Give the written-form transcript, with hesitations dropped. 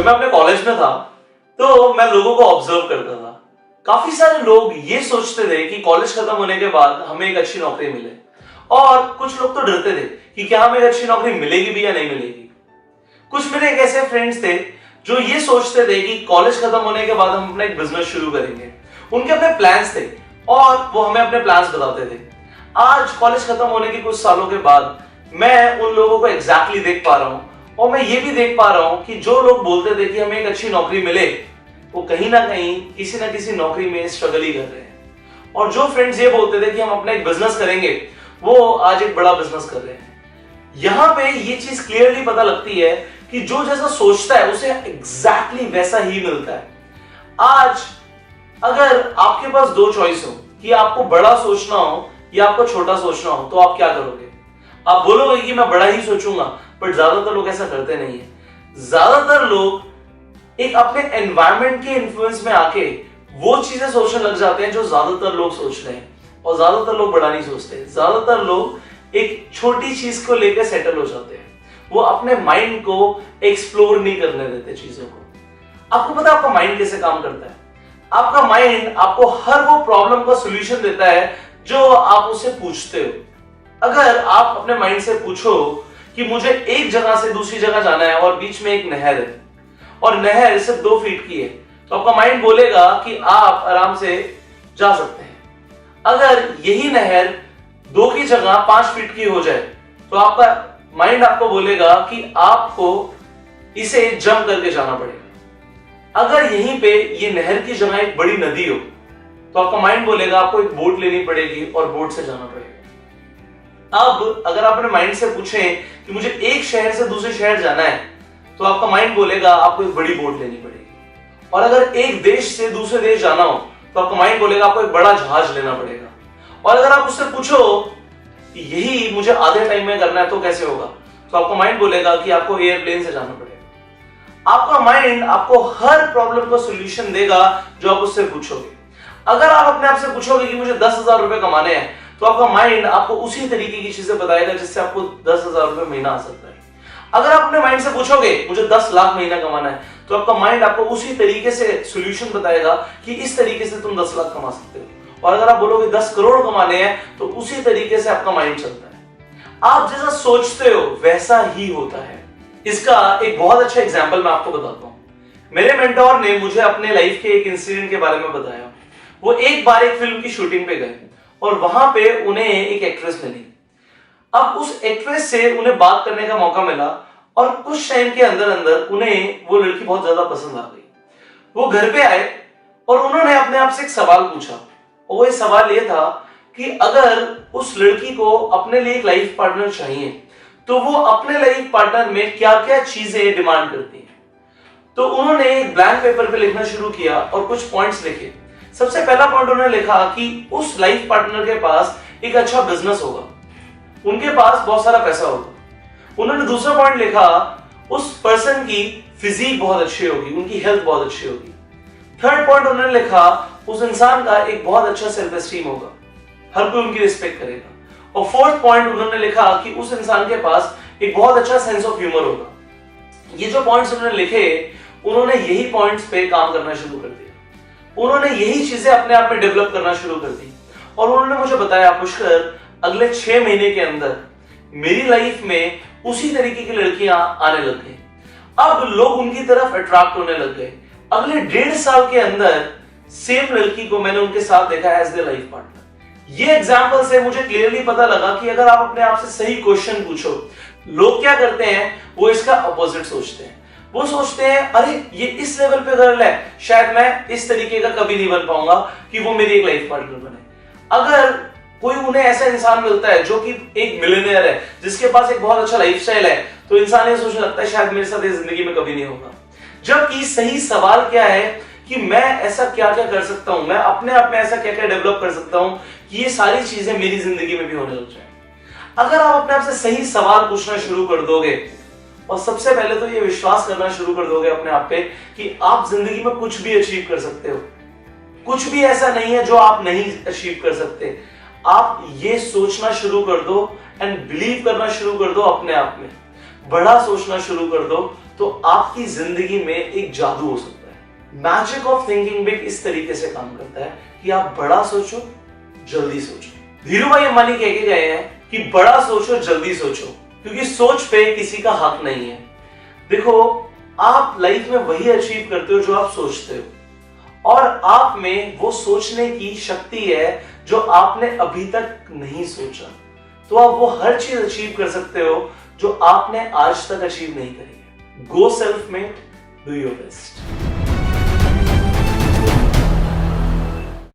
मैं अपने कॉलेज में था तो मैं लोगों को ऑब्जर्व करता था। काफी सारे लोग ये सोचते थे कि कॉलेज खत्म होने के बाद हमें एक अच्छी नौकरी मिले, और कुछ लोग तो डरते थे कि क्या हमें एक अच्छी नौकरी मिलेगी भी या नहीं मिलेगी। कुछ मेरे एक ऐसे फ्रेंड्स थे जो ये सोचते थे कि कॉलेज खत्म होने के बाद हम अपना एक बिजनेस शुरू करेंगे। उनके अपने प्लान्स थे और वो हमें अपने प्लान्स बताते थे। आज कॉलेज खत्म होने के कुछ सालों के बाद मैं उन लोगों को एग्जैक्टली देख पा रहा हूं, और मैं ये भी देख पा रहा हूं कि जो लोग बोलते थे कि हमें एक अच्छी नौकरी मिले, वो कहीं ना कहीं किसी ना किसी नौकरी में स्ट्रगल ही कर रहे हैं। और जो फ्रेंड्स ये बोलते थे कि हम अपना एक बिजनेस करेंगे, वो आज एक बड़ा बिजनेस कर रहे हैं। यहां पे ये चीज क्लियरली पता लगती है कि जो जैसा सोचता है उसे एग्जैक्टली वैसा ही मिलता है। आज अगर आपके पास दो चॉइस हो कि आपको बड़ा सोचना हो या आपको छोटा सोचना हो, तो आप क्या करोगे? आप बोलोगे कि मैं बड़ा ही सोचूंगा, बट ज्यादातर लोग ऐसा करते नहीं है। ज्यादातर लोग एक अपने एनवायरनमेंट के इन्फ्लुएंस में आके वो चीजें सोचने लग जाते हैं जो ज्यादातर लोग सोच रहे हैं, और ज्यादातर लोग बड़ा नहीं सोचते। ज्यादातर लोग एक छोटी चीज को लेकर सेटल हो जाते हैं। वो अपने माइंड को एक्सप्लोर नहीं करने देते चीजों को। आपको पता है आपका माइंड कैसे काम करता है? आपका माइंड आपको हर वो प्रॉब्लम का सोल्यूशन देता है जो आप उससे पूछते हो। अगर आप अपने माइंड से पूछो कि मुझे एक जगह से दूसरी जगह जाना है और बीच में एक नहर है और नहर सिर्फ 2 फीट की है, तो आपका माइंड बोलेगा कि आप आराम से जा सकते हैं। अगर यही नहर 2 की जगह 5 फीट की हो जाए, तो आपका माइंड आपको बोलेगा कि आपको इसे जंप करके जाना पड़ेगा। अगर यहीं पे ये नहर की जगह एक बड़ी नदी हो, तो आपका माइंड बोलेगा आपको एक बोट लेनी पड़ेगी और बोट से जाना पड़ेगा। अब अगर आप अपने माइंड से पूछें कि मुझे एक शहर से दूसरे शहर जाना है, तो आपका माइंड बोलेगा आपको एक बड़ी बोट लेनी पड़ेगी। और अगर एक देश से दूसरे देश जाना हो, तो आपका माइंड बोलेगा आपको एक बड़ा जहाज लेना पड़ेगा। और अगर आप उससे पूछो कि यही मुझे आधे टाइम में करना है तो कैसे होगा, तो आपका माइंड बोलेगा कि आपको एयरप्लेन से जाना पड़ेगा। आपका माइंड आपको हर प्रॉब्लम का सॉल्यूशन देगा जो आप उससे पूछोगे। अगर आप अपने आप से पूछोगे कि मुझे 10,000 रुपए कमाने हैं, तो आपका माइंड आपको उसी तरीके की चीजें बताएगा जिससे आपको 10,000 रुपए महीना आ सकता है। अगर आप अपने माइंड से पूछोगे मुझे 10 लाख महीना कमाना है, तो आपका माइंड आपको उसी तरीके से सॉल्यूशन बताएगा कि इस तरीके से तुम 10 लाख कमा सकते हो। और अगर आप बोलोगे 10 करोड़ कमाने हैं, तो उसी तरीके से आपका माइंड चलता है। आप जैसा सोचते हो वैसा ही होता है। इसका एक बहुत अच्छा एग्जाम्पल मैं आपको बताता हूं। मेरे मेंटोर ने मुझे अपने लाइफ के एक इंसिडेंट के बारे में बताया। वो एक बार एक फिल्म की शूटिंग पे गए और वहां पे उन्हें एक एक्ट्रेस मिली। अब उस एक्ट्रेस से उन्हें बात करने का मौका मिला और कुछ टाइम के अंदर अंदर उन्हें वो लड़की बहुत ज्यादा पसंद आ गई। वो घर पे आए और उन्होंने अपने आप से एक सवाल पूछा, और वो सवाल ये था कि अगर उस लड़की को अपने लिए एक लाइफ पार्टनर चाहिए, तो वो अपने लाइफ पार्टनर में क्या क्या चीजें डिमांड करती है। तो उन्होंने एक ब्लैंक पेपर पे लिखना शुरू किया और कुछ पॉइंट्स लिखे। सबसे पहला पॉइंट उन्होंने लिखा कि उस लाइफ पार्टनर के पास एक अच्छा बिजनेस होगा, उनके पास बहुत सारा पैसा होगा। उन्होंने दूसरा पॉइंट लिखा उस पर्सन की फिजिक बहुत अच्छी होगी, उनकी हेल्थ बहुत अच्छी होगी। थर्ड पॉइंट उन्होंने लिखा उस इंसान का एक बहुत अच्छा सेल्फ एस्टीम होगा, हर कोई उनकी रिस्पेक्ट करेगा। और फोर्थ पॉइंट उन्होंने लिखा कि उस इंसान के पास एक बहुत अच्छा सेंस ऑफ ह्यूमर होगा। ये जो पॉइंट्स उन्होंने लिखे, उन्होंने यही पॉइंट्स पे काम करना शुरू कर दिया। उन्होंने यही चीजें अपने आप में डेवलप करना शुरू कर दी। और उन्होंने मुझे बताया पुष्कर, अगले 6 महीने के अंदर मेरी लाइफ में उसी तरीके की लड़कियां आने लग गई। अब लोग उनकी तरफ अट्रैक्ट होने लग गए। अगले 1.5 साल के अंदर सेम लड़की को मैंने उनके साथ देखा एज द लाइफ पार्टनर। ये एग्जाम्पल से मुझे क्लियरली पता लगा कि अगर आप अपने आप से सही क्वेश्चन पूछो, लोग क्या करते हैं, वो इसका अपोजिट सोचते हैं। वो सोचते हैं अरे ये इस लेवल पे गर्ल है, शायद मैं इस तरीके का कभी नहीं बन पाऊंगा कि वो मेरी एक लाइफ पार्टनर बने। अगर कोई उन्हें ऐसा इंसान मिलता है जो कि एक मिलियनेयर है, जिसके पास एक बहुत अच्छा लाइफस्टाइल है, तो इंसान ये सोचने लगता है शायद मेरे साथ ये जिंदगी में कभी नहीं होगा। जबकि सही सवाल क्या है कि मैं ऐसा क्या क्या कर सकता हूं, मैं अपने आप में ऐसा क्या क्या डेवलप कर सकता हूं कि ये सारी चीजें मेरी जिंदगी में भी होने लग जाए। अगर आप अपने आप से सही सवाल पूछना शुरू कर दोगे और सबसे पहले तो ये विश्वास करना शुरू कर दोगे अपने आप पे कि आप जिंदगी में कुछ भी अचीव कर सकते हो, कुछ भी ऐसा नहीं है जो आप नहीं अचीव कर सकते। आप ये सोचना शुरू कर दो एंड बिलीव करना शुरू कर दो अपने आप में। बड़ा सोचना शुरू कर दो तो आपकी जिंदगी में एक जादू हो सकता है। मैजिक ऑफ थिंकिंग बिग इस तरीके से काम करता है कि आप बड़ा सोचो, जल्दी सोचो। धीरू भाई अंबानी कह के गए हैं कि बड़ा सोचो, जल्दी सोचो, क्योंकि सोच पे किसी का हक नहीं है। देखो, आप लाइफ में वही अचीव करते हो जो आप सोचते हो, और आप में वो सोचने की शक्ति है जो आपने अभी तक नहीं सोचा। तो आप वो हर चीज अचीव कर सकते हो जो आपने आज तक अचीव नहीं करी है। गो self made, do your best.